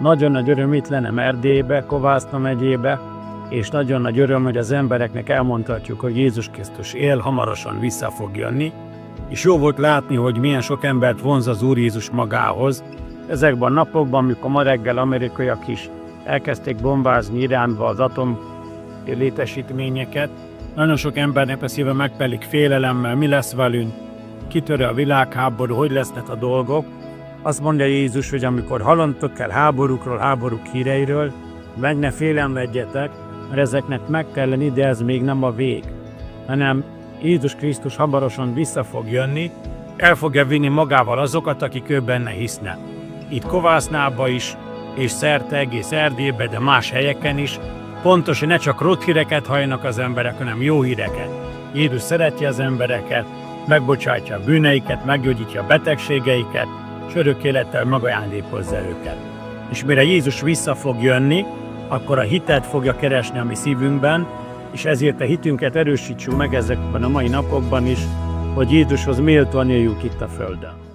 Nagyon nagy öröm itt lennem Erdélybe, Kovászna megyébe, és nagyon nagy öröm, hogy az embereknek elmondhatjuk, hogy Jézus Krisztus él, hamarosan vissza fog jönni, és jó volt látni, hogy milyen sok embert vonz az Úr Jézus magához. Ezekben a napokban, amikor ma reggel amerikaiak is elkezdték bombázni Iránba az atom létesítményeket, nagyon sok embernek a szíve megpelik félelemmel, mi lesz velünk, kitör a világháború, hogy lesznek a dolgok. Azt mondja Jézus, hogy amikor hallantok el háborúkról, háborúk híreiről, meg ne félemledjetek, mert ezeknek meg kell lenni, de ez még nem a vég, hanem Jézus Krisztus hamarosan vissza fog jönni, el fogja vinni magával azokat, akik ő benne hisznek. Itt Kovásznában is, és szerte egész Erdélyben, de más helyeken is, fontos, hogy ne csak rossz híreket halljanak az emberek, hanem jó híreket. Jézus szereti az embereket, megbocsátja a bűneiket, meggyógyítja a betegségeiket, és örök élettel megajándékozza őket. És mire Jézus vissza fog jönni, akkor a hitet fogja keresni a mi szívünkben, és ezért a hitünket erősítsük meg ezekben a mai napokban is, hogy Jézushoz méltóan éljünk itt a földön.